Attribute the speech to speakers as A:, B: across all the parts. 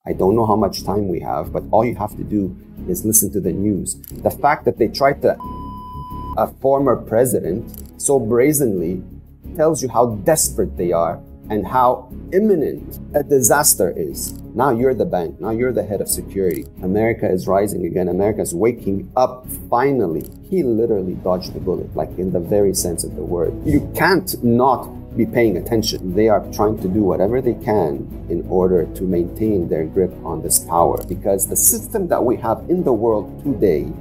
A: I don't know how much time we have, but all you have to do is listen to the news. The fact that they tried to a former president so brazenly tells you how desperate they are and how imminent a disaster is. Now you're the bank. Now you're the head of security. America is rising again. America is waking up finally. He literally dodged the bullet, like in the very sense of the word. You can't not be paying attention. They are trying to do whatever they can in order to maintain their grip on this power, because the system that we have in the world today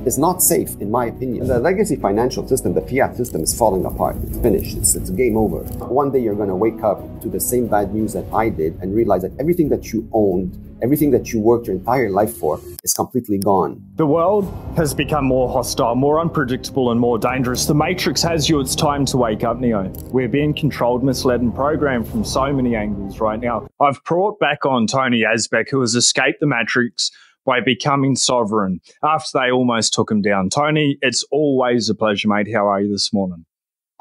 A: is not safe, in my opinion. The legacy financial system, the fiat system, is falling apart. It's finished. It's game over. One day you're going to wake up to the same bad news that I did and realize that everything that you owned, everything that you worked your entire life for is completely gone.
B: The world has become more hostile, more unpredictable and more dangerous. The Matrix has you. It's time to wake up, Neo. We're being controlled, misled and programmed from so many angles right now. I've brought back on Tony Yazbeck, who has escaped the Matrix by becoming sovereign after they almost took him down. Tony, it's always a pleasure, mate. How are you this morning?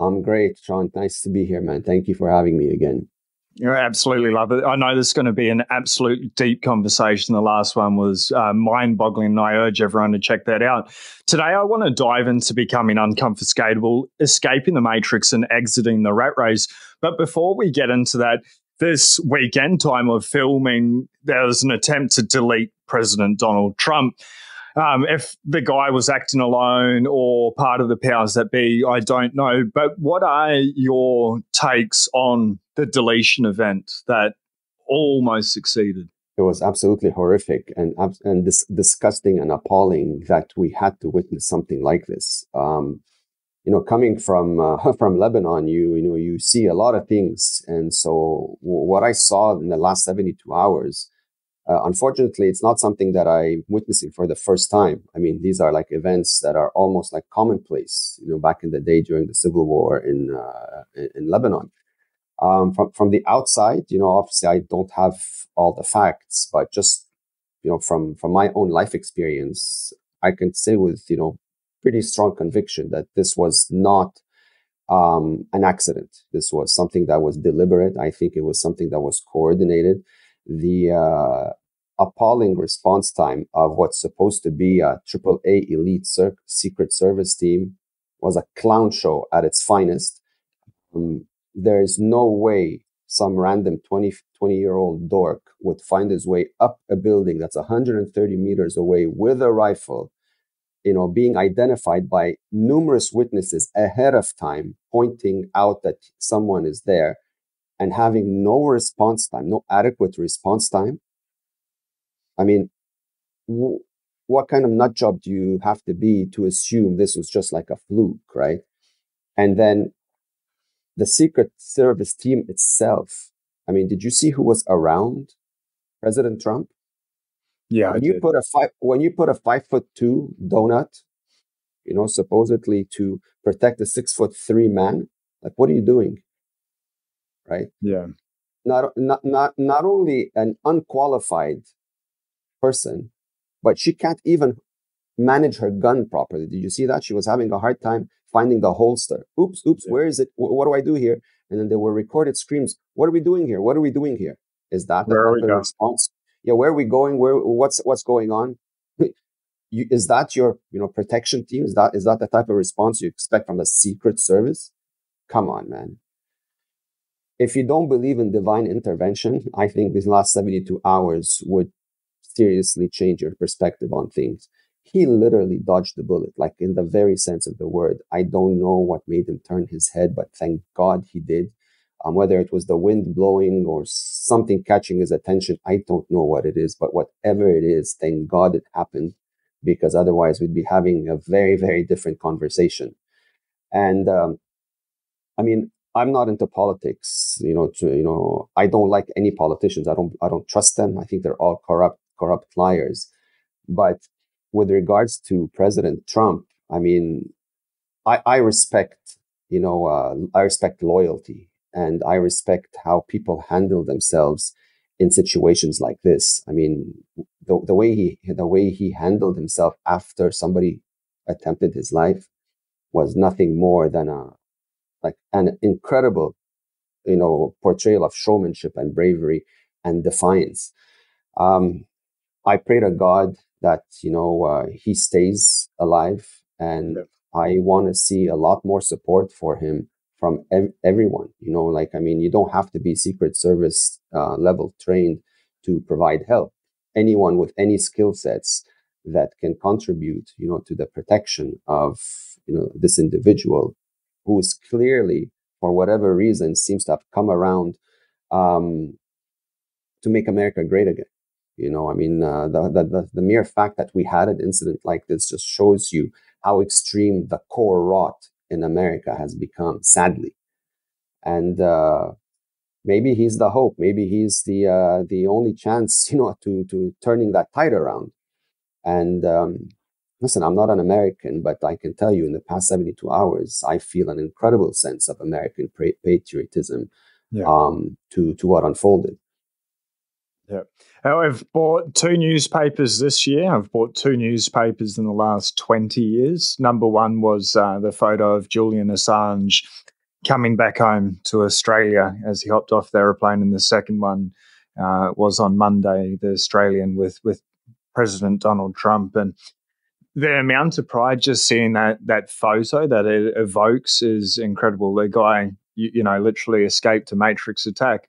A: I'm great, Sean. Nice to be here, man. Thank you for having me again.
B: You absolutely love it. I know this is going to be an absolute deep conversation. The last one was mind-boggling, and I urge everyone to check that out. Today, I want to dive into becoming unconfiscatable, escaping the Matrix and exiting the rat race. But before we get into that, this weekend time of filming, there was an attempt to delete President Donald Trump. If the guy was acting alone or part of the powers that be, I don't know. But what are your takes on the deletion event that almost succeeded?
A: It was absolutely horrific and disgusting and appalling that we had to witness something like this. Coming from Lebanon, you see a lot of things, and so what I saw in the last 72 hours. Unfortunately, it's not something that I'm witnessing for the first time. I mean, these are like events that are almost like commonplace, back in the day during the civil war in Lebanon. From the outside, obviously I don't have all the facts, but just, from my own life experience, I can say with, pretty strong conviction that this was not an accident. This was something that was deliberate. I think it was something that was coordinated. The appalling response time of what's supposed to be a AAA elite secret service team was a clown show at its finest. There is no way some random 20-year-old dork would find his way up a building that's 130 meters away with a rifle, being identified by numerous witnesses ahead of time, pointing out that someone is there, and having no response time, no adequate response time. I mean, what kind of nut job do you have to be to assume this was just like a fluke, right? And then the Secret Service team itself. I mean, did you see who was around President Trump?
B: Yeah,
A: when you put a 5'2" donut, supposedly to protect a 6'3" man, like, what are you doing? Right?
B: Yeah.
A: Not only an unqualified person, but she can't even manage her gun properly. Did you see that? She was having a hard time finding the holster. Oops, yeah. Where is it? What do I do here? And then there were recorded screams. What are we doing here? What are we doing here? Is that the type of response? Yeah, where are we going? What's going on? Is that your protection team? Is that the type of response you expect from the Secret Service? Come on, man. If you don't believe in divine intervention, I think these last 72 hours would seriously change your perspective on things. He literally dodged the bullet, like in the very sense of the word. I don't know what made him turn his head, but thank God he did. Whether it was the wind blowing or something catching his attention, I don't know what it is, but whatever it is, thank God it happened, because otherwise we'd be having a very, very different conversation. And I mean, I'm not into politics, I don't like any politicians. I don't trust them. I think they're all corrupt liars. But with regards to President Trump, I mean, I respect, I respect loyalty, and I respect how people handle themselves in situations like this. I mean, the way he handled himself after somebody attempted his life was nothing more than an incredible, portrayal of showmanship and bravery and defiance. I pray to God that, he stays alive, and I want to see a lot more support for him from everyone. You don't have to be Secret Service level trained to provide help. Anyone with any skill sets that can contribute, to the protection of, this individual who is clearly, for whatever reason, seems to have come around um, to make America great again. The mere fact that we had an incident like this just shows you how extreme the core rot in America has become, sadly. And maybe he's the hope. Maybe he's the only chance, to turning that tide around. And listen, I'm not an American, but I can tell you, in the past 72 hours, I feel an incredible sense of American patriotism to what unfolded.
B: Yeah. I've bought 2 newspapers this year. I've bought 2 newspapers in the last 20 years. Number one was the photo of Julian Assange coming back home to Australia as he hopped off the aeroplane. And the second one was on Monday, the Australian with President Donald Trump. And the amount of pride just seeing that photo that it evokes is incredible. The guy, literally escaped a Matrix attack.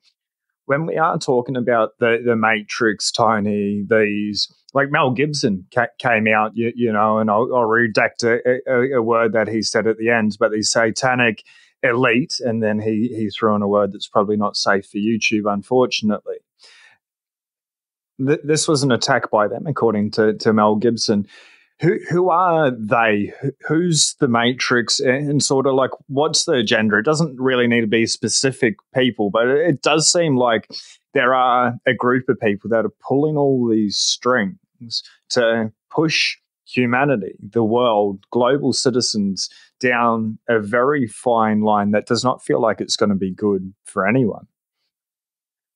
B: When we are talking about the Matrix, Tony, these, like Mel Gibson came out, and I'll redact a word that he said at the end, but the satanic elite, and then he threw in a word that's probably not safe for YouTube, unfortunately. This was an attack by them, according to Mel Gibson. Who are they? Who's the Matrix? And sort of like, what's the agenda? It doesn't really need to be specific people, but it does seem like there are a group of people that are pulling all these strings to push humanity, the world, global citizens down a very fine line that does not feel like it's going to be good for anyone.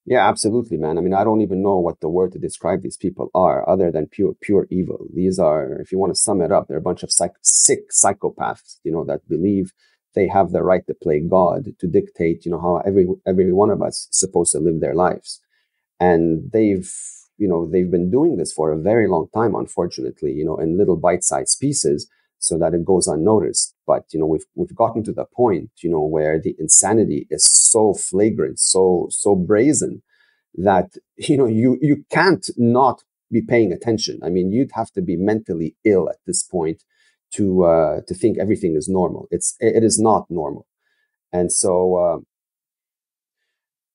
A: Yeah, absolutely, man. I don't even know what the word to describe these people are other than pure evil. These are, if you want to sum it up, they're a bunch of sick psychopaths, that believe they have the right to play God, to dictate, how every one of us is supposed to live their lives. And they've been doing this for a very long time, unfortunately, in little bite-sized pieces, so that it goes unnoticed. But we've gotten to the point where the insanity is so flagrant, so brazen, that you can't not be paying attention. You'd have to be mentally ill at this point to think everything is normal. It is not normal. And so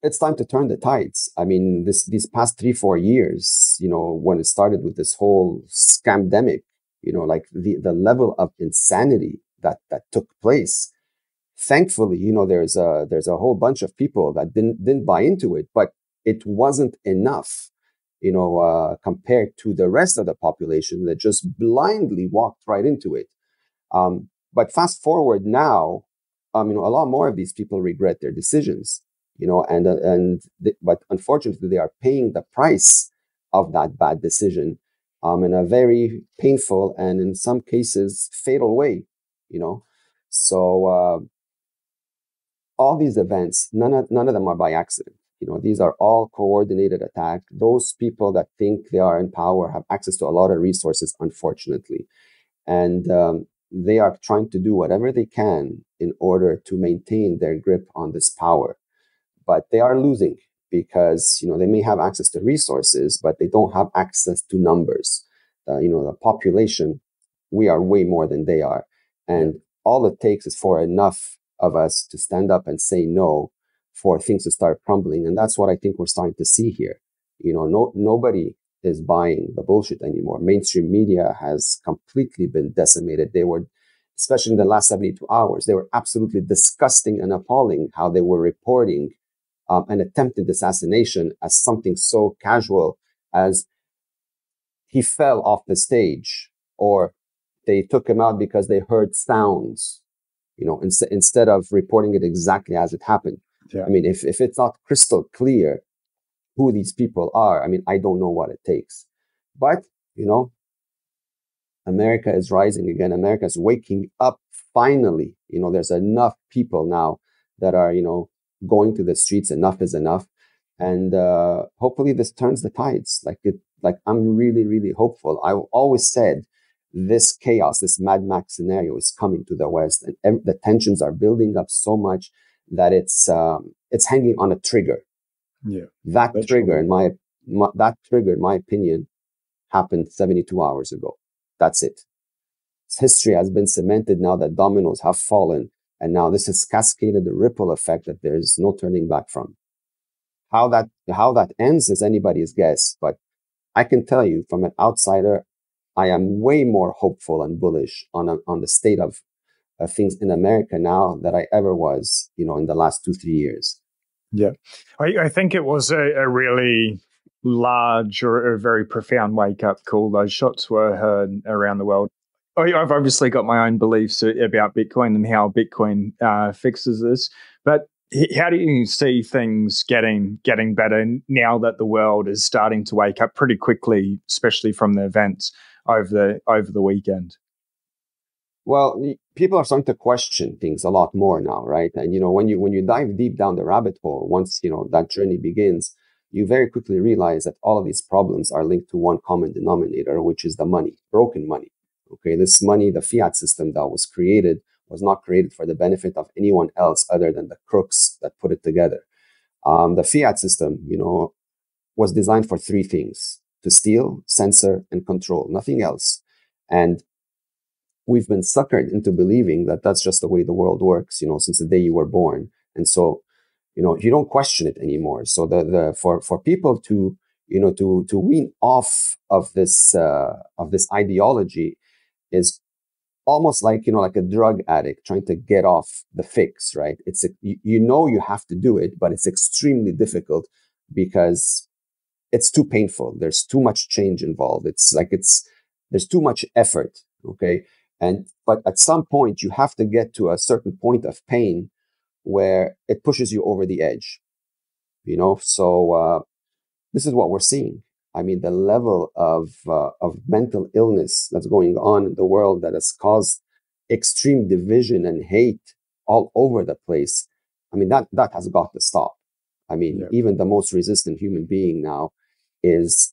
A: it's time to turn the tides. These past 3-4 years, when it started with this whole scamdemic, like the level of insanity that took place. Thankfully, there's a whole bunch of people that didn't buy into it, but it wasn't enough, compared to the rest of the population that just blindly walked right into it. But fast forward now, a lot more of these people regret their decisions, but unfortunately they are paying the price of that bad decision in a very painful and in some cases fatal way, So all these events, none of them are by accident. These are all coordinated attacks. Those people that think they are in power have access to a lot of resources, unfortunately. And they are trying to do whatever they can in order to maintain their grip on this power. But they are losing because, they may have access to resources, but they don't have access to numbers. The population, we are way more than they are. And all it takes is for enough of us to stand up and say no for things to start crumbling. And that's what I think we're starting to see here. Nobody is buying the bullshit anymore. Mainstream media has completely been decimated. They were, especially in the last 72 hours, they were absolutely disgusting and appalling how they were reporting an attempted assassination as something so casual as he fell off the stage, or they took him out because they heard sounds, instead of reporting it exactly as it happened. Yeah. If it's not crystal clear who these people are, I don't know what it takes. But, America is rising again. America is waking up finally. There's enough people now that are, going to the streets. Enough is enough. And hopefully this turns the tides. Like I'm really, really hopeful. I always said this chaos, this Mad Max scenario is coming to the West, and the tensions are building up so much that it's hanging on a trigger.
B: Yeah,
A: That trigger, that trigger, in my opinion, happened 72 hours ago. That's it. History has been cemented now that dominoes have fallen, and now this has cascaded the ripple effect that there is no turning back from. How that ends is anybody's guess, but I can tell you from an outsider, I am way more hopeful and bullish on the state of things in America now than I ever was, in the last 2-3 years.
B: Yeah, I think it was a really large or a very profound wake up call. Those shots were heard around the world. I've obviously got my own beliefs about Bitcoin and how Bitcoin fixes this, but how do you see things getting better now that the world is starting to wake up pretty quickly, especially from the events over the weekend?
A: Well, people are starting to question things a lot more now, right? And when you dive deep down the rabbit hole, once that journey begins, you very quickly realize that all of these problems are linked to one common denominator, which is the money, broken money. Okay, this money, the fiat system that was created, was not created for the benefit of anyone else other than the crooks that put it together. The fiat system, was designed for three things: to steal, censor, and control, nothing else. And we've been suckered into believing that that's just the way the world works, since the day you were born. And so, you don't question it anymore. So for people to, to wean off of this ideology is almost like, like a drug addict trying to get off the fix, right? You have to do it, but it's extremely difficult because it's too painful. There's too much change involved. There's too much effort. Okay. But at some point you have to get to a certain point of pain where it pushes you over the edge, So this is what we're seeing. I mean, the level of mental illness that's going on in the world that has caused extreme division and hate all over the place. I mean, that has got to stop. I mean, even the most resistant human being now is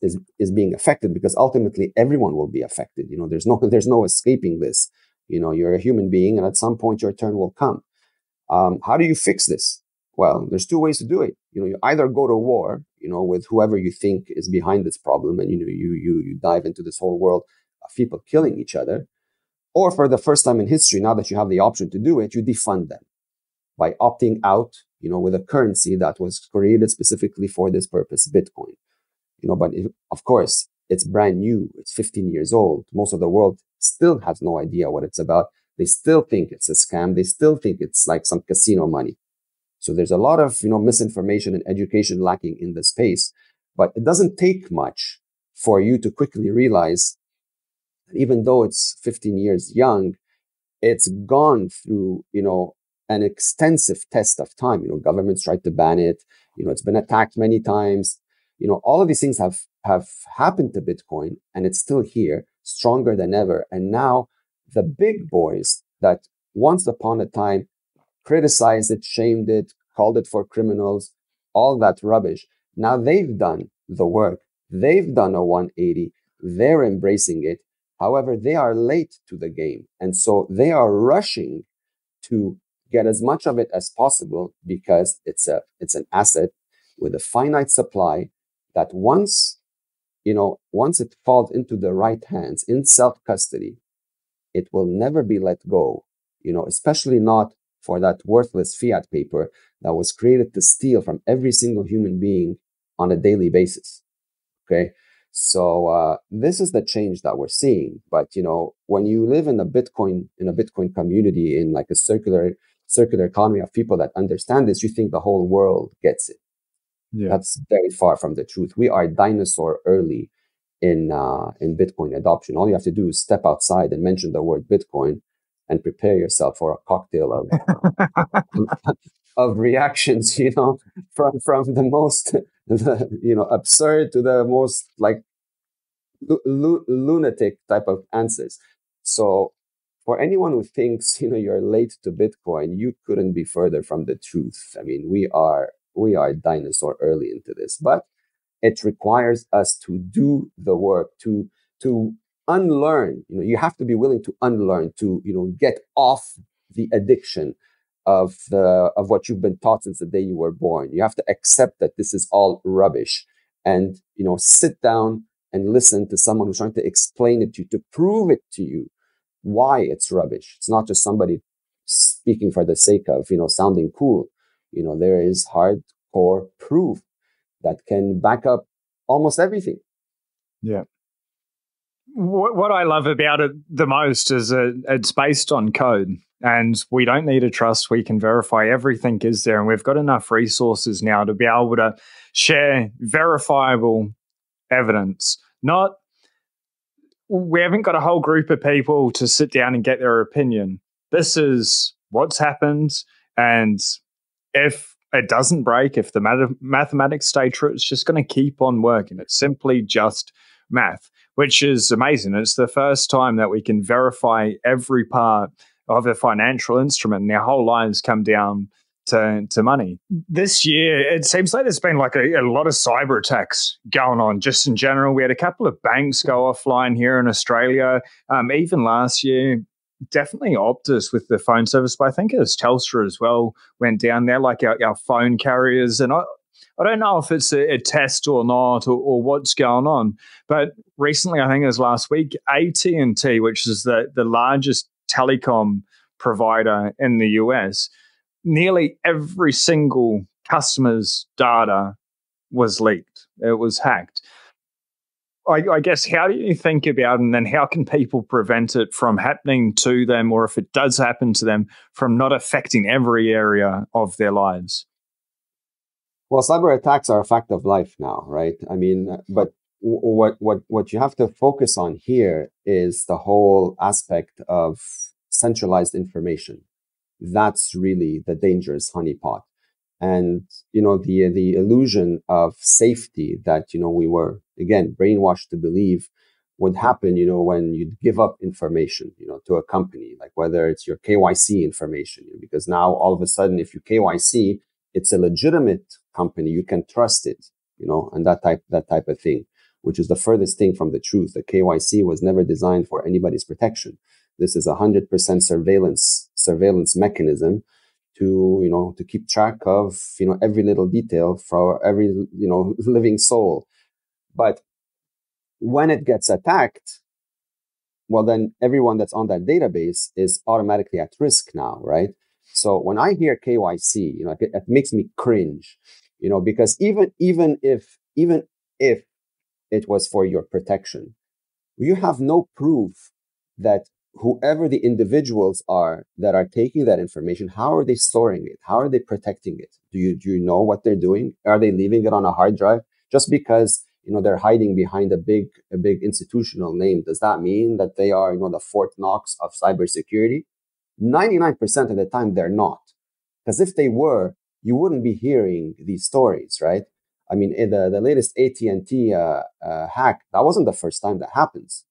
A: being affected, because ultimately everyone will be affected. There's no escaping this. You're a human being, and at some point your turn will come. How do you fix this? Well, there's two ways to do it. You either go to war, with whoever you think is behind this problem, and you dive into this whole world of people killing each other, or for the first time in history, now that you have the option to do it, you defund them by opting out, with a currency that was created specifically for this purpose, Bitcoin. But of course, it's brand new. It's 15 years old. Most of the world still has no idea what it's about. They still think it's a scam. They still think it's like some casino money. So there's a lot of, misinformation and education lacking in the space. But it doesn't take much for you to quickly realize that even though it's 15 years young, it's gone through, an extensive test of time. Governments tried to ban it. It's been attacked many times. All of these things have happened to Bitcoin, and it's still here, stronger than ever. And now the big boys that once upon a time criticized it, shamed it, called it for criminals, all that rubbish. Now they've done the work. They've done a 180. They're embracing it. However, they are late to the game. And so they are rushing to get as much of it as possible, because it's an asset with a finite supply that once it falls into the right hands in self-custody, it will never be let go, especially not for that worthless fiat paper that was created to steal from every single human being on a daily basis. Okay. So this is the change that we're seeing. But when you live in a Bitcoin community, in like a circular economy of people that understand this, you think the whole world gets it. Yeah. That's very far from the truth. We are dinosaur early in Bitcoin adoption. All you have to do is step outside and mention the word Bitcoin, and prepare yourself for a cocktail of reactions. From the most absurd to the most like lunatic type of answers. So for anyone who thinks you're late to Bitcoin, you couldn't be further from the truth. I mean, we are we are a dinosaur early into this, but it requires us to do the work, to unlearn. You have to be willing to unlearn, to get off the addiction of what you've been taught since the day you were born. You have to accept that this is all rubbish, and sit down and listen to someone who's trying to explain it to you, to prove it to you why it's rubbish. It's not just somebody speaking for the sake of sounding cool. There is hardcore proof that can back up almost everything.
B: Yeah. What I love about it the most is it's based on code, and we don't need a trust. We can verify everything is there, and we've got enough resources now to be able to share verifiable evidence. We haven't got a whole group of people to sit down and get their opinion. This is what's happened, and if it doesn't break, if the mathematics stay true, it's just going to keep on working. It's simply just math, which is amazing. It's the first time that we can verify every part of a financial instrument, and our whole lives come down to money. This year, it seems like there's been like a lot of cyber attacks going on just in general. We had a couple of banks go offline here in Australia. Even last year, definitely Optus with the phone service, but I think it was Telstra as well went down there, like our phone carriers. And I don't know if it's a test or not, or what's going on. But recently, I think it was last week, AT&T, which is the largest telecom provider in the US, nearly every single customer's data was leaked. It was hacked. I guess, how do you think about it, and then how can people prevent it from happening to them, or if it does happen to them, from not affecting every area of their lives?
A: Well, cyber attacks are a fact of life now, right? I mean, but what you have to focus on here is the whole aspect of centralized information. That's really the dangerous honeypot. And, the illusion of safety that, we were, again, brainwashed to believe would happen, when you'd give up information, to a company, like whether it's your KYC information, because now all of a sudden, if you KYC, it's a legitimate company, you can trust it, and that type of thing, which is the furthest thing from the truth. The KYC was never designed for anybody's protection. This is 100% surveillance mechanism to keep track of, every little detail for every, living soul. But when it gets attacked, well, then everyone that's on that database is automatically at risk now, right? So when I hear KYC, it makes me cringe, because even if it was for your protection, you have no proof that whoever the individuals are that are taking that information, how are they storing it? How are they protecting it? Do you know what they're doing? Are they leaving it on a hard drive? Just because, they're hiding behind a big institutional name, does that mean that they are, the Fort Knox of cybersecurity? 99% of the time, they're not. Because if they were, you wouldn't be hearing these stories, right? I mean, the latest AT&T hack, that wasn't the first time that happens.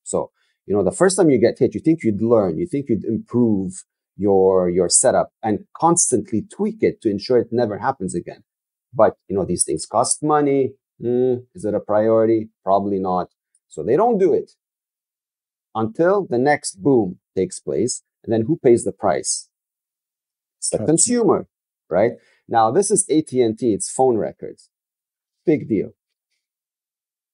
A: So, the first time you get hit, you think you'd learn, you think you'd improve your setup and constantly tweak it to ensure it never happens again. But, these things cost money. Is it a priority? Probably not. So they don't do it until the next boom takes place. And then who pays the price? It's the consumer, right? Now, this is AT&T, it's phone records. Big deal.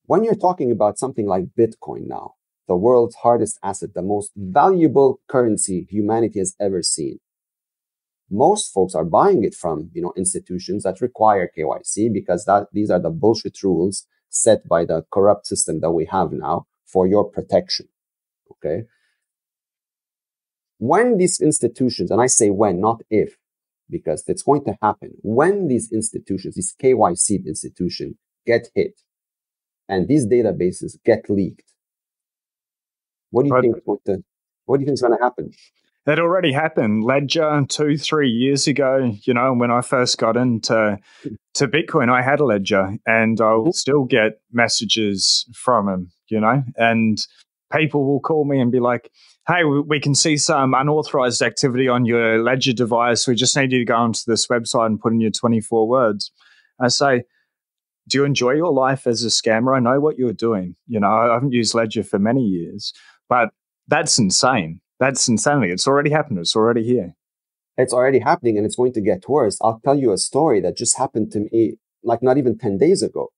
A: When you're talking about something like Bitcoin now, the world's hardest asset, the most valuable currency humanity has ever seen, most folks are buying it from, institutions that require KYC, because these are the bullshit rules set by the corrupt system that we have now for your protection. Okay. When these institutions, and I say when, not if, because it's going to happen, when these institutions, these KYC institutions get hit and these databases get leaked, what do you think is going to happen?
B: That already happened. Ledger 2-3 years ago, when I first got into Bitcoin, I had a Ledger, and I'll still get messages from them, and people will call me and be like, hey, we can see some unauthorized activity on your Ledger device. We just need you to go onto this website and put in your 24 words. I say, do you enjoy your life as a scammer? I know what you're doing. I haven't used Ledger for many years, but that's insane. That's insanity. It's already happened. It's already here.
A: It's already happening, and it's going to get worse. I'll tell you a story that just happened to me, like not even 10 days ago.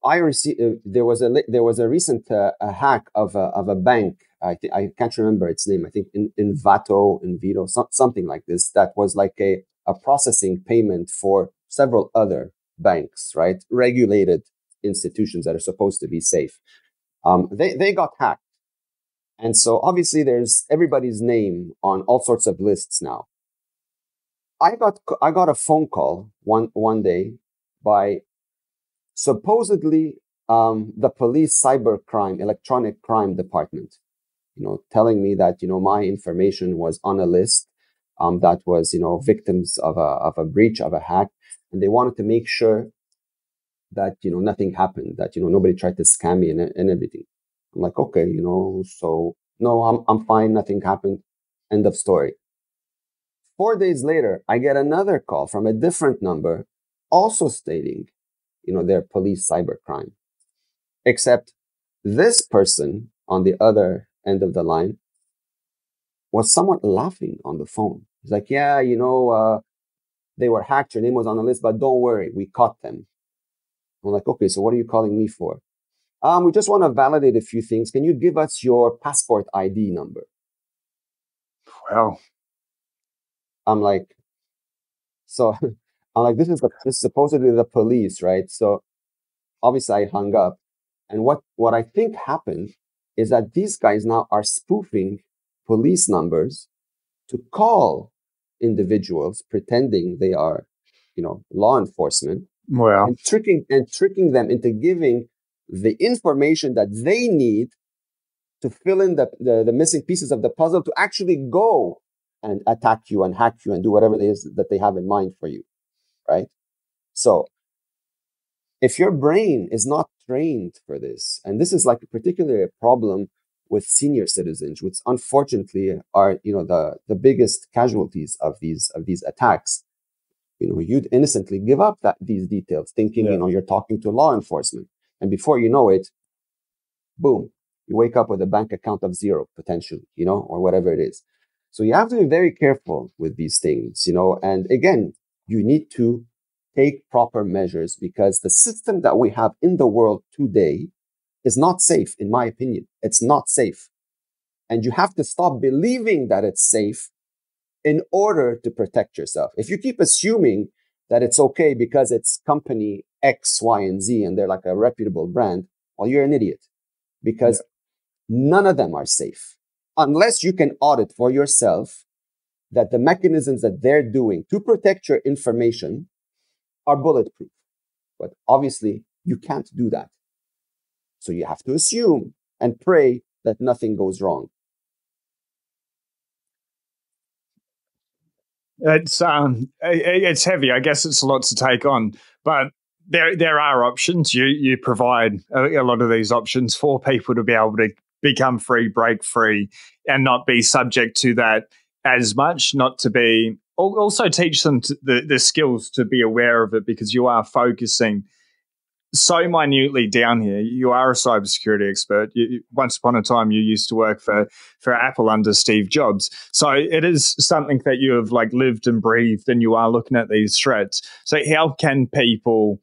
A: I received there was a recent a hack of a bank. I can't remember its name. I think in Vito, something like this. That was like a processing payment for several other banks, right? Regulated institutions that are supposed to be safe. They got hacked, and so obviously there's everybody's name on all sorts of lists now. I got a phone call one day by supposedly the police cybercrime electronic crime department, telling me that my information was on a list that was victims of a breach, of a hack, and they wanted to make sure that nothing happened, that nobody tried to scam me and everything. I'm like, okay, so no, I'm fine, nothing happened, end of story. 4 days later, I get another call from a different number, also stating their police cybercrime. Except this person on the other end of the line was somewhat laughing on the phone. He's like, yeah, they were hacked, your name was on the list, but don't worry, we caught them. I'm like, okay, so what are you calling me for? We just want to validate a few things. Can you give us your passport ID number?
B: Well,
A: I'm like, this is supposedly the police, right? So obviously I hung up. And what I think happened is that these guys now are spoofing police numbers to call individuals pretending they are, law enforcement, and tricking them into giving the information that they need to fill in the missing pieces of the puzzle to actually go and attack you and hack you and do whatever it is that they have in mind for you, right? So if your brain is not trained for this, and this is like particularly a problem with senior citizens, which unfortunately are the biggest casualties of these attacks, you'd innocently give up these details, thinking you're talking to law enforcement, and before you know it, boom, you wake up with a bank account of zero potentially, or whatever it is. So you have to be very careful with these things, and again, you need to take proper measures, because the system that we have in the world today is not safe, in my opinion. It's not safe. And you have to stop believing that it's safe in order to protect yourself. If you keep assuming that it's okay because it's company X, Y, and Z, and they're like a reputable brand, well, you're an idiot, because none of them are safe unless you can audit for yourself that the mechanisms that they're doing to protect your information are bulletproof. But obviously, you can't do that. So you have to assume and pray that nothing goes wrong.
B: It's heavy. I guess it's a lot to take on, but there are options. You provide a lot of these options for people to be able to become free, break free, and not be subject to that as much. Not to be also teach them the skills to be aware of it, because you are focusing so minutely down here. You are a cybersecurity expert. Once upon a time, you used to work for Apple under Steve Jobs. So it is something that you have like lived and breathed, and you are looking at these threats. So how can people,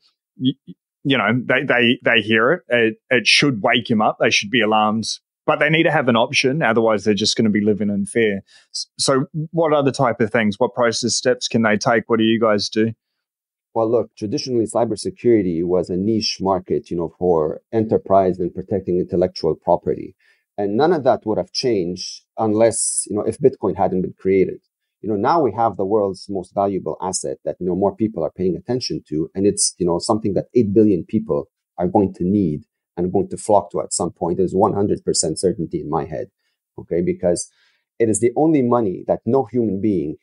B: they hear it. It should wake them up. They should be alarmed, but they need to have an option. Otherwise, they're just going to be living in fear. So what other type of things, what process steps can they take? What do you guys do?
A: Well, look, traditionally, cybersecurity was a niche market, for enterprise and protecting intellectual property. And none of that would have changed unless, if Bitcoin hadn't been created. Now we have the world's most valuable asset that, more people are paying attention to. And it's, something that 8 billion people are going to need and going to flock to at some point. Is 100% certainty in my head. Okay, because it is the only money that no human being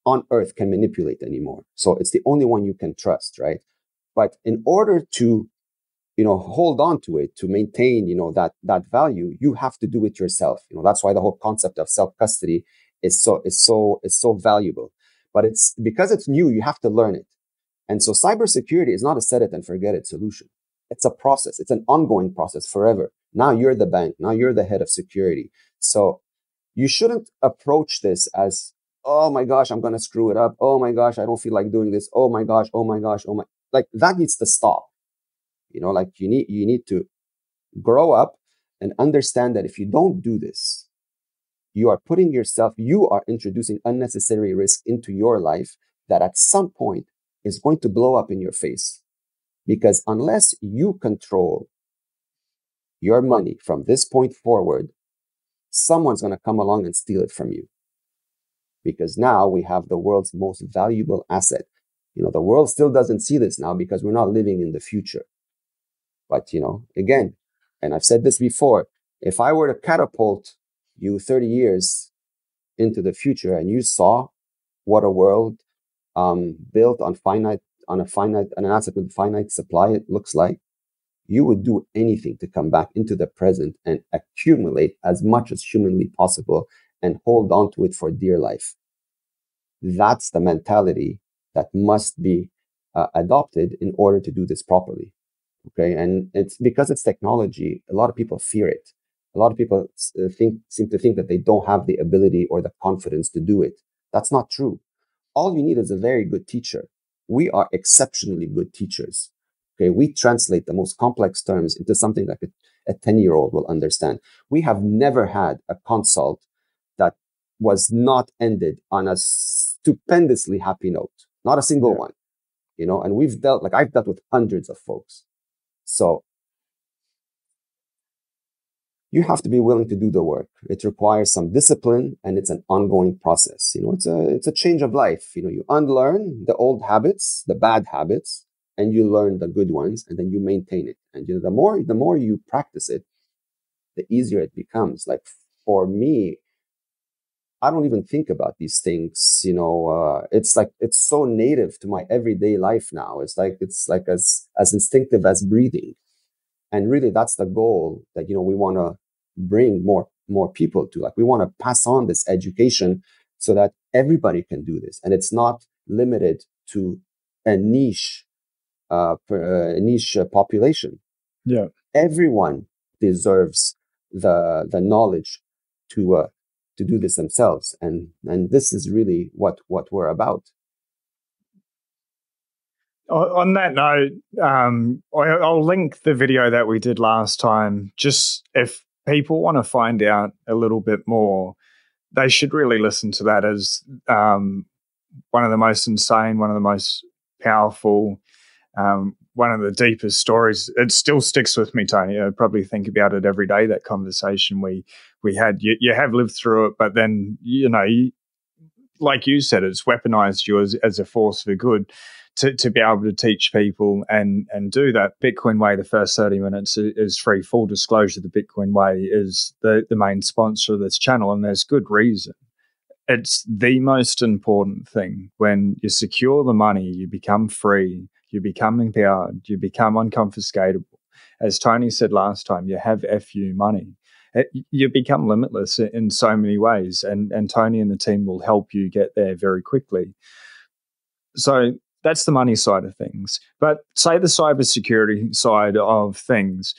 A: on earth can manipulate anymore. So it's the only one you can trust, right? But in order to hold on to it to maintain, that value. You have to do it yourself. That's why the whole concept of self-custody is so valuable. But it's because it's new, you have to learn it. And so cybersecurity is not a set it and forget it solution. It's a process. It's an ongoing process forever. Now you're the bank. Now you're the head of security. So you shouldn't approach this as, oh my gosh, I'm going to screw it up. Oh my gosh, I don't feel like doing this. Oh my gosh, oh my gosh, like that needs to stop. Like you need to grow up and understand that if you don't do this, you are introducing unnecessary risk into your life that at some point is going to blow up in your face. Because unless you control your money from this point forward, someone's going to come along and steal it from you. Because now we have the world's most valuable asset. The world still doesn't see this now because we're not living in the future. But, again, and I've said this before, if I were to catapult you 30 years into the future and you saw what a world built on an asset with finite supply it looks like, you would do anything to come back into the present and accumulate as much as humanly possible and hold on to it for dear life. That's the mentality that must be adopted in order to do this properly. Okay, and it's because it's technology. A lot of people fear it. A lot of people seem to think that they don't have the ability or the confidence to do it. That's not true. All you need is a very good teacher. We are exceptionally good teachers. Okay, we translate the most complex terms into something like a 10-year-old will understand. We have never had a consult that was not ended on a stupendously happy note. Not a single one. And I've dealt with hundreds of folks. So you have to be willing to do the work. It requires some discipline, and it's an ongoing process. It's a change of life. You unlearn the old habits, the bad habits, and you learn the good ones, and then you maintain it. And the more you practice it, the easier it becomes. Like for me, I don't even think about these things. It's so native to my everyday life now. It's like as instinctive as breathing. And really, that's the goal that, we want to bring more people to. Like, we want to pass on this education so that everybody can do this. And it's not limited to a niche population.
B: Yeah.
A: Everyone deserves the knowledge to do this themselves. And this is really what we're about.
B: On that note, I'll link the video that we did last time. Just if people want to find out a little bit more, they should really listen to that as one of the most insane, one of the most powerful, one of the deepest stories. It still sticks with me, Tony. I probably think about it every day, that conversation we had. You have lived through it, but then, like you said, it's weaponized you as a force for good. To be able to teach people and do that. Bitcoin Way, the first 30 minutes is free. Full disclosure, the Bitcoin Way is the main sponsor of this channel, and there's good reason. It's the most important thing. When you secure the money, you become free, you become empowered, you become unconfiscatable. As Tony said last time, you have FU money. You become limitless in so many ways, and Tony and the team will help you get there very quickly. So that's the money side of things. But say the cybersecurity side of things,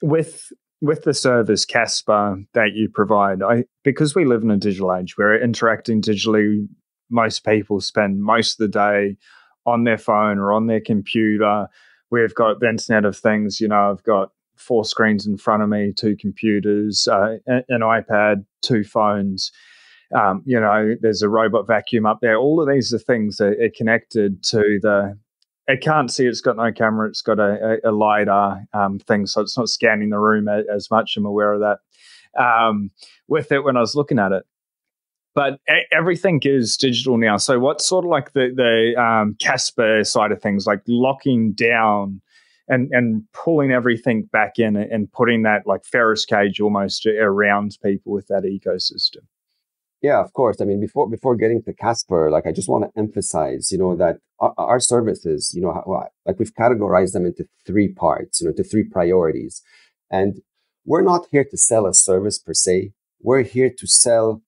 B: with the service Casper that you provide, because we live in a digital age, we're interacting digitally. Most people spend most of the day on their phone or on their computer. We've got the Internet of Things. I've got 4 screens in front of me, 2 computers, an iPad, 2 phones. There's a robot vacuum up there. All of these are things that are connected to it can't see, it's got no camera, it's got a LiDAR thing, so it's not scanning the room as much. I'm aware of that with it when I was looking at it. But everything is digital now. So what's sort of like the Casper side of things, like locking down and pulling everything back in and putting that like Ferris cage almost around people with that ecosystem?
A: Yeah, of course. I mean, before getting to Casper, like I just want to emphasize, that our services, like we've categorized them into three parts, into three priorities, and we're not here to sell a service per se. We're here to sell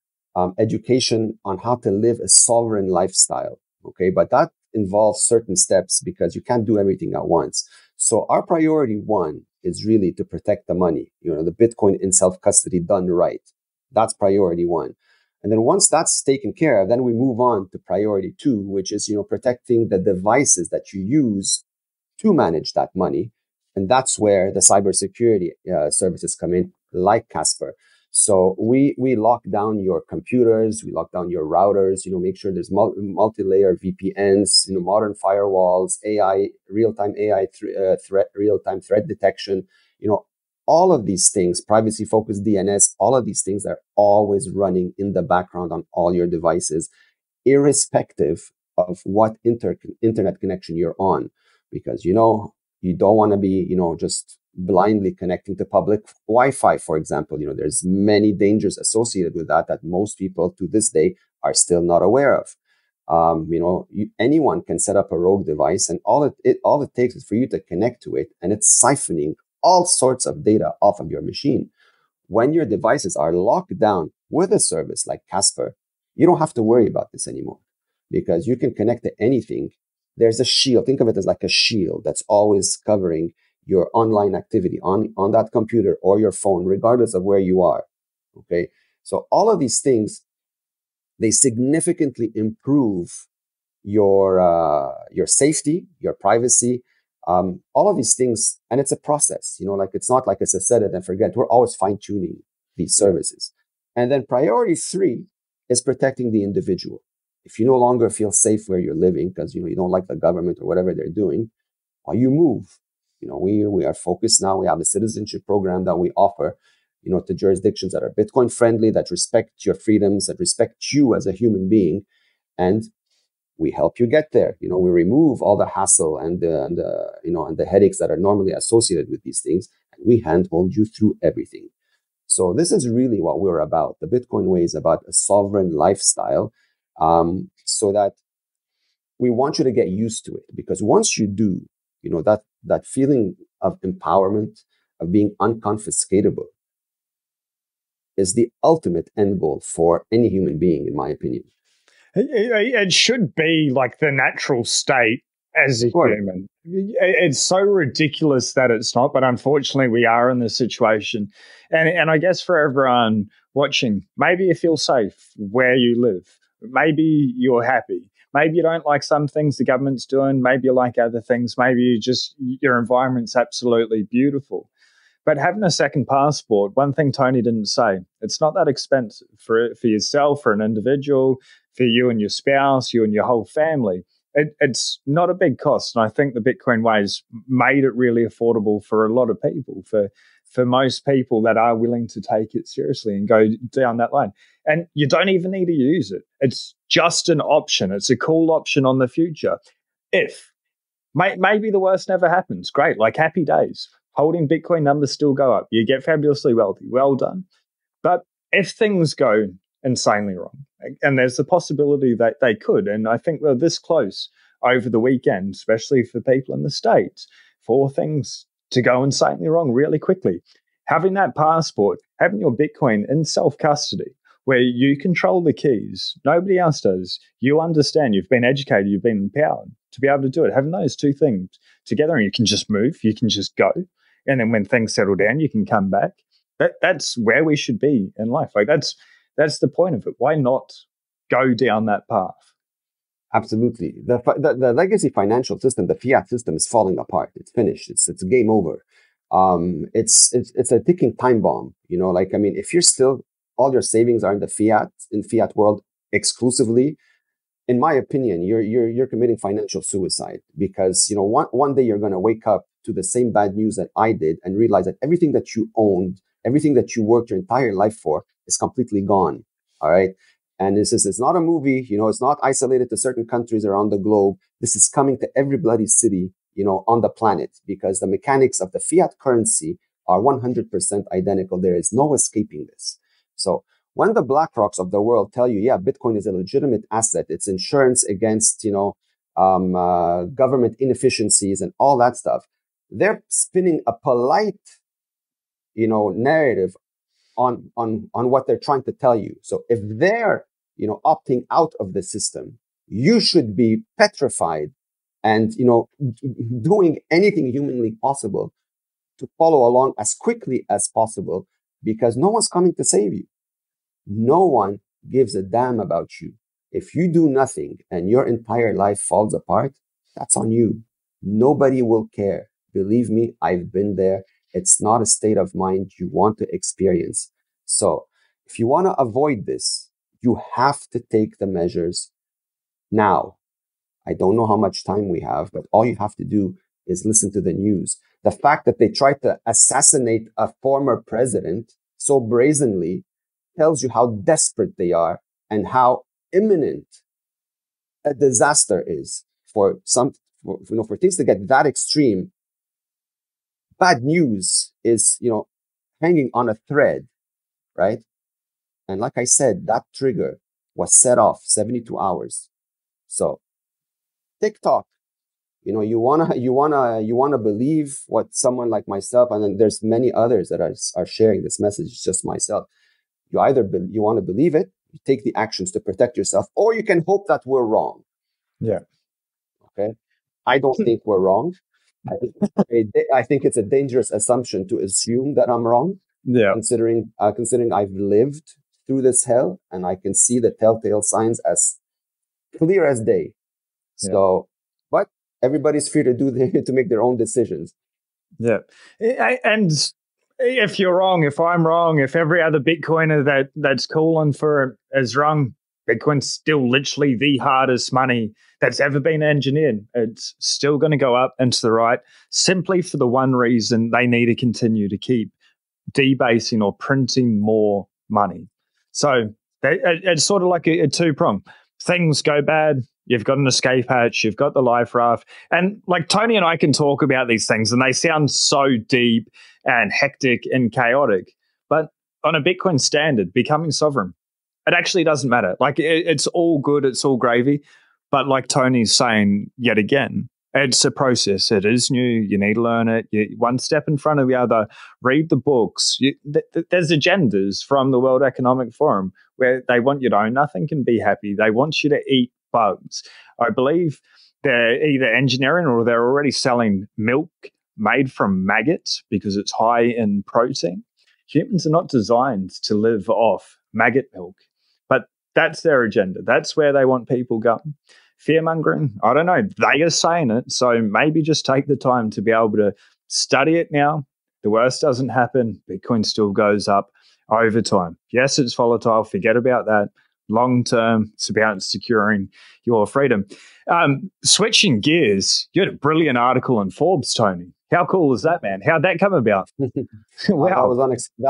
A: education on how to live a sovereign lifestyle. Okay, but that involves certain steps because you can't do everything at once. So our priority one is really to protect the money, the Bitcoin in self custody done right. That's priority one. And then once that's taken care of, then we move on to priority two, which is, protecting the devices that you use to manage that money. And that's where the cybersecurity services come in, like Casper. So we lock down your computers, we lock down your routers, make sure there's multi-layer VPNs, modern firewalls, AI, real-time real-time threat detection, all of these things, privacy-focused DNS, all of these things are always running in the background on all your devices, irrespective of what internet connection you're on. Because, you don't want to be, just blindly connecting to public Wi-Fi, for example. There's many dangers associated with that most people to this day are still not aware of. Anyone can set up a rogue device, and all it takes is for you to connect to it, and it's siphoning all sorts of data off of your machine. When your devices are locked down with a service like Casper, you don't have to worry about this anymore because you can connect to anything. There's a shield. Think of it as like a shield that's always covering your online activity on that computer or your phone, regardless of where you are. Okay. So all of these things, they significantly improve your safety, your privacy, all of these things. And it's a process, like it's not like it's a set it and forget. We're always fine tuning these services. And then priority three is protecting the individual. If you no longer feel safe where you're living because, you don't like the government or whatever they're doing, well, you move. We are focused now. We have a citizenship program that we offer, to jurisdictions that are Bitcoin friendly, that respect your freedoms, that respect you as a human being. And we help you get there. We remove all the hassle and the headaches that are normally associated with these things, and we handhold you through everything. So this is really what we're about. The Bitcoin way is about a sovereign lifestyle, so that we want you to get used to it. Because once you do, that feeling of empowerment, of being unconfiscatable, is the ultimate end goal for any human being, in my opinion.
B: It should be like the natural state as a human. It's so ridiculous that it's not, but unfortunately we are in this situation. And I guess for everyone watching, maybe you feel safe where you live. Maybe you're happy. Maybe you don't like some things the government's doing. Maybe you like other things. Maybe your environment's absolutely beautiful. But having a second passport, one thing Tony didn't say, it's not that expensive for yourself, for an individual, for you and your spouse, you and your whole family. It's not a big cost. And I think the Bitcoin way's made it really affordable for a lot of people, for most people that are willing to take it seriously and go down that line. And you don't even need to use it. It's just an option. It's a cool option on the future. If maybe the worst never happens, great, like happy days. Holding Bitcoin numbers still go up. You get fabulously wealthy. Well done. But if things go insanely wrong, and there's the possibility that they could, and I think we're this close over the weekend, especially for people in the States, for things to go insanely wrong really quickly. Having that passport, having your Bitcoin in self-custody, where you control the keys, nobody else does. You understand, you've been educated, you've been empowered to be able to do it. Having those two things together, and you can just move, you can just go. And then when things settle down, you can come back. That's where we should be in life. Like that's the point of it. Why not go down that path?
A: Absolutely. The legacy financial system, the fiat system, is falling apart. It's finished. It's game over. It's a ticking time bomb. If you're still, all your savings are in fiat world exclusively, in my opinion, you're committing financial suicide, because one day you're going to wake up to the same bad news that I did and realize that everything that you owned, everything that you worked your entire life for, is completely gone. All right. And it's not a movie, it's not isolated to certain countries around the globe. This is coming to every bloody city, on the planet, because the mechanics of the fiat currency are 100% identical. There is no escaping this. So when the BlackRocks of the world tell you, yeah, Bitcoin is a legitimate asset, it's insurance against, government inefficiencies and all that stuff, they're spinning a polite, narrative on what they're trying to tell you. So if they're, opting out of the system, you should be petrified and, doing anything humanly possible to follow along as quickly as possible, because no one's coming to save you. No one gives a damn about you. If you do nothing and your entire life falls apart, that's on you. Nobody will care. Believe me, I've been there. It's not a state of mind you want to experience. So if you want to avoid this, you have to take the measures now. I don't know how much time we have, but all you have to do is listen to the news. The fact that they tried to assassinate a former president so brazenly tells you how desperate they are and how imminent a disaster is for things to get that extreme. Bad news is, hanging on a thread, right? And like I said, that trigger was set off 72 hours. So TikTok, you wanna believe what someone like myself, and then there's many others that are sharing this message. It's just myself. You either you want to believe it, you take the actions to protect yourself, or you can hope that we're wrong.
B: Yeah.
A: Okay. I don't think we're wrong. I think it's a dangerous assumption to assume that I'm wrong.
B: Yeah.
A: Considering I've lived through this hell and I can see the telltale signs as clear as day. So, but everybody's free to make their own decisions.
B: Yeah. And if you're wrong, if I'm wrong, if every other Bitcoiner that's calling for it is wrong, Bitcoin's still literally the hardest money that's ever been engineered. It's still going to go up and to the right, simply for the one reason: they need to continue to keep debasing or printing more money. So it's sort of like a two-prong. Things go bad, you've got an escape hatch, you've got the life raft. And like Tony and I can talk about these things and they sound so deep and hectic and chaotic. But on a Bitcoin standard, becoming sovereign, it actually doesn't matter. Like it's all good, it's all gravy. But like Tony's saying yet again, it's a process. It is new. You need to learn it. One step in front of the other. Read the books. There's agendas from the World Economic Forum where they want you to own nothing and be happy. They want you to eat bugs. I believe they're either engineering or they're already selling milk made from maggots because it's high in protein. Humans are not designed to live off maggot milk, but that's their agenda. That's where they want people going. Fear-mongering, I don't know. They are saying it, so maybe just take the time to be able to study it now. The worst doesn't happen. Bitcoin still goes up over time. Yes, it's volatile. Forget about that. Long term, it's about securing your freedom. Switching gears, you had a brilliant article in Forbes, Tony. How cool is that, man? How'd that come about?
A: Wow. That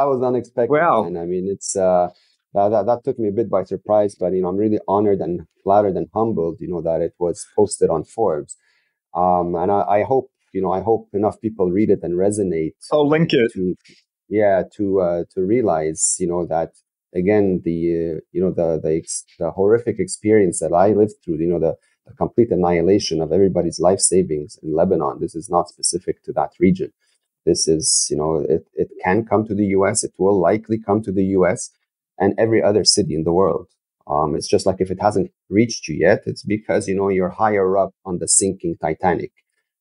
A: was unexpected.
B: Wow.
A: Man. I mean, it's that took me a bit by surprise, but I'm really honored and flattered and humbled, that it was posted on Forbes. And I hope enough people read it and resonate.
B: I'll link it.
A: To realize, that again, the horrific experience that I lived through, the complete annihilation of everybody's life savings in Lebanon. This is not specific to that region. This is, it can come to the US. It will likely come to the US and every other city in the world. It's just like if it hasn't reached you yet, it's because, you're higher up on the sinking Titanic.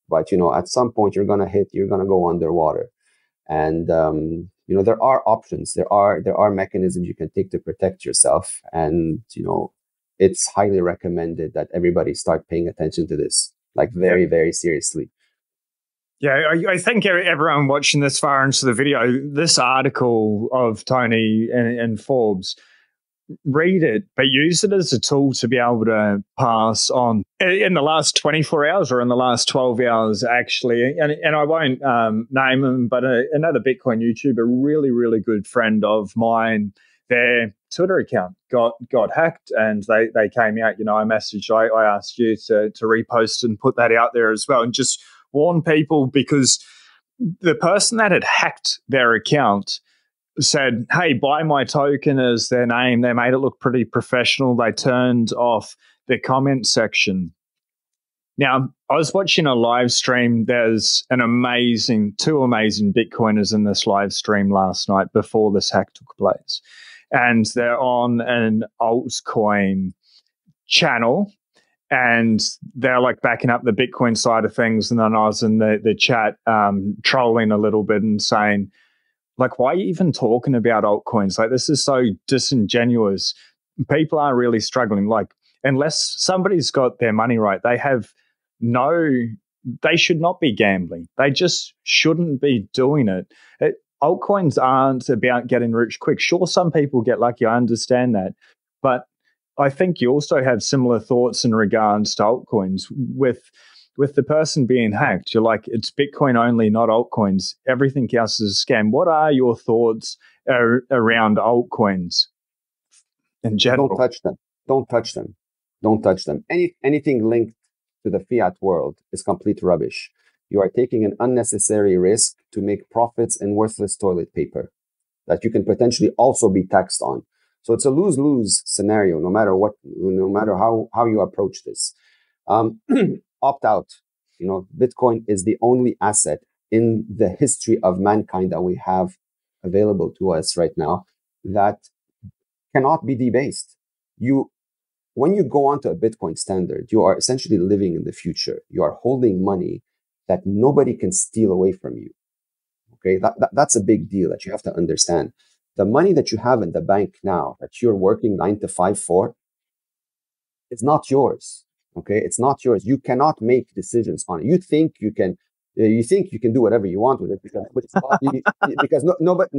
A: But, at some point you're going to go underwater. And, there are options. There are mechanisms you can take to protect yourself. And, it's highly recommended that everybody start paying attention to this, like very, very seriously.
B: Yeah, I think everyone watching this far into the video, this article of Tony in Forbes, read it, but use it as a tool to be able to pass on in the last 24 hours or in the last 12 hours, actually. And I won't name him, but another Bitcoin YouTuber, really, really good friend of mine, their Twitter account got hacked and they came out. I messaged, I asked you to repost and put that out there as well and just warn people, because the person that had hacked their account said, hey, buy my token as their name. They made it look pretty professional. They turned off the comment section. Now, I was watching a live stream. There's two amazing Bitcoiners in this live stream last night before this hack took place. And they're on an altcoin channel, and they're like backing up the Bitcoin side of things. And then I was in the chat trolling a little bit and saying, like, why are you even talking about altcoins? Like, this is so disingenuous. People are really struggling. Like, unless somebody's got their money right, they should not be gambling. They just shouldn't be doing it. Altcoins aren't about getting rich quick. Sure, some people get lucky. I understand that. But I think you also have similar thoughts in regards to altcoins. With the person being hacked, you're like, it's Bitcoin only, not altcoins. Everything else is a scam. What are your thoughts around altcoins in general?
A: Don't touch them. Don't touch them. Don't touch them. Anything linked to the fiat world is complete rubbish. You are taking an unnecessary risk to make profits in worthless toilet paper that you can potentially also be taxed on. So it's a lose-lose scenario, no matter how you approach this. Opt out. Bitcoin is the only asset in the history of mankind that we have available to us right now that cannot be debased. When you go onto a Bitcoin standard, you are essentially living in the future. You are holding money that nobody can steal away from you. Okay, that's a big deal that you have to understand. The money that you have in the bank now that you're working 9 to 5 for, it's not yours. Okay, it's not yours. You cannot make decisions on it. You think you can do whatever you want with it because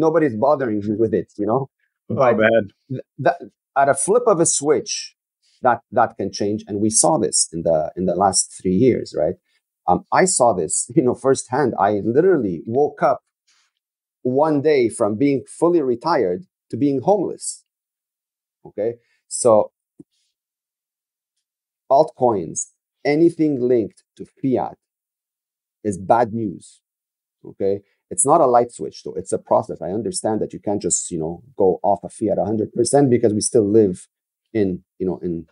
A: nobody's bothering you with it. But at a flip of a switch, that can change, and we saw this in the last 3 years, right? I saw this, firsthand. I literally woke up one day from being fully retired to being homeless. Okay, so altcoins, anything linked to fiat is bad news. Okay, it's not a light switch, though. It's a process. I understand that you can't just go off of fiat 100% because we still live in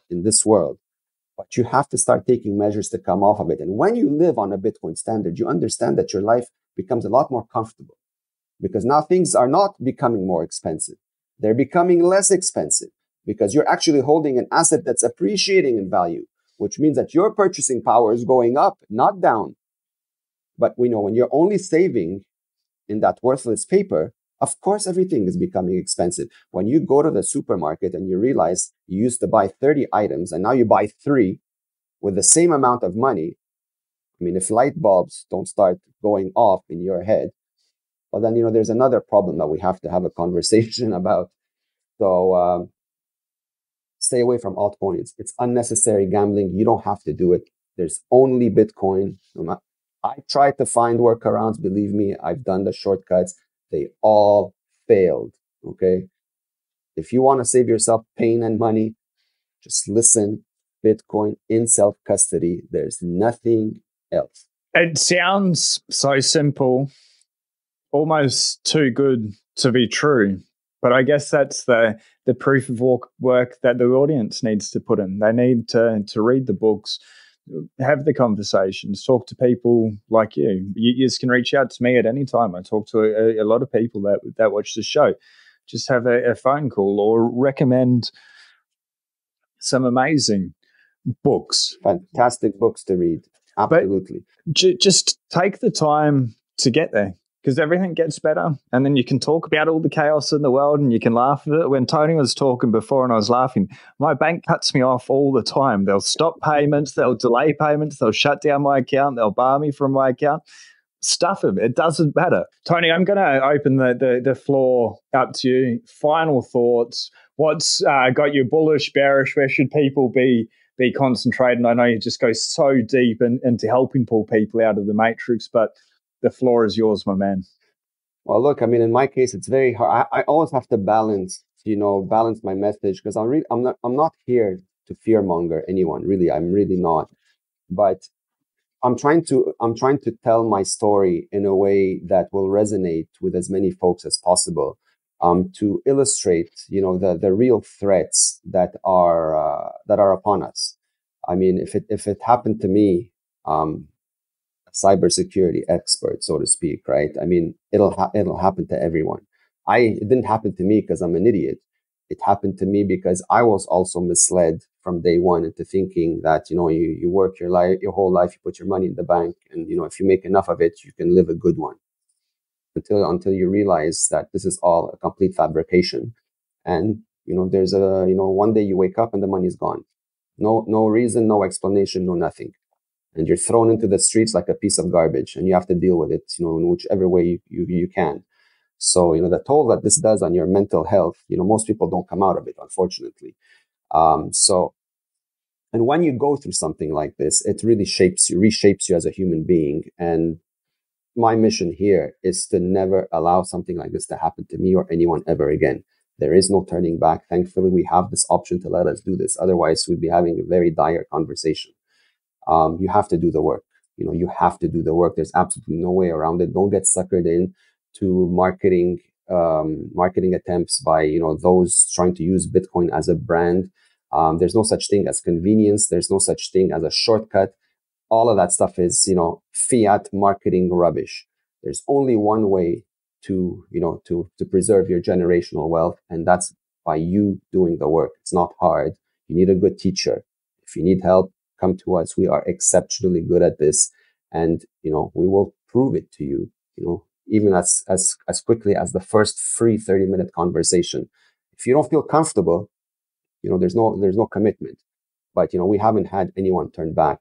A: this world. But you have to start taking measures to come off of it. And when you live on a Bitcoin standard, you understand that your life becomes a lot more comfortable because now things are not becoming more expensive. They're becoming less expensive because you're actually holding an asset that's appreciating in value, which means that your purchasing power is going up, not down. But we know when you're only saving in that worthless paper, of course, everything is becoming expensive. When you go to the supermarket and you realize you used to buy 30 items and now you buy 3 with the same amount of money, if light bulbs don't start going off in your head, well, then, there's another problem that we have to have a conversation about. So stay away from altcoins. It's unnecessary gambling. You don't have to do it. There's only Bitcoin. I tried to find workarounds. Believe me, I've done the shortcuts. They all failed, okay? If you want to save yourself pain and money, just listen. Bitcoin in self-custody. There's nothing else.
B: It sounds so simple, almost too good to be true. But I guess that's the proof of work that the audience needs to put in. They need to read the books, have the conversations, talk to people like you. You just can reach out to me at any time. I talk to a lot of people that watch the show. Just have a phone call or recommend some amazing books.
A: Fantastic books to read. Absolutely.
B: But just take the time to get there, because everything gets better, and then you can talk about all the chaos in the world and you can laugh at it. When Tony was talking before and I was laughing, my bank cuts me off all the time. They'll stop payments, they'll delay payments, they'll shut down my account, they'll bar me from my account. Stuff them. It doesn't matter. Tony, I'm going to open the floor up to you. Final thoughts. What's got you bullish, bearish? Where should people be concentrating? I know you just go so deep into helping pull people out of the matrix, but the floor is yours, my man.
A: Well, look, in my case, it's very hard. I always have to balance my message, because I'm not here to fearmonger anyone. Really, I'm really not. But I'm trying to tell my story in a way that will resonate with as many folks as possible. to illustrate, the real threats that are upon us. I mean, if it happened to me, a cybersecurity expert, so to speak, right? I mean, it'll happen to everyone. It didn't happen to me because I'm an idiot. It happened to me because I was also misled from day one into thinking that, you work your whole life, you put your money in the bank, and if you make enough of it, you can live a good one. Until you realize that this is all a complete fabrication. And there's one day you wake up and the money's gone. No reason, no explanation, no nothing. And you're thrown into the streets like a piece of garbage, and you have to deal with it, in whichever way you can. So, the toll that this does on your mental health, most people don't come out of it, unfortunately. And when you go through something like this, it really reshapes you as a human being. And my mission here is to never allow something like this to happen to me or anyone ever again. There is no turning back. Thankfully, we have this option to let us do this. Otherwise, we'd be having a very dire conversation. You have to do the work. You have to do the work. There's absolutely no way around it. Don't get suckered in to marketing attempts by those trying to use Bitcoin as a brand. There's no such thing as convenience. There's no such thing as a shortcut. All of that stuff is fiat marketing rubbish. There's only one way to preserve your generational wealth, and that's by you doing the work. It's not hard. You need a good teacher. If you need help, come to us. We are exceptionally good at this, and we will prove it to you. Even as quickly as the first free 30-minute conversation. If you don't feel comfortable, there's no commitment. But we haven't had anyone turn back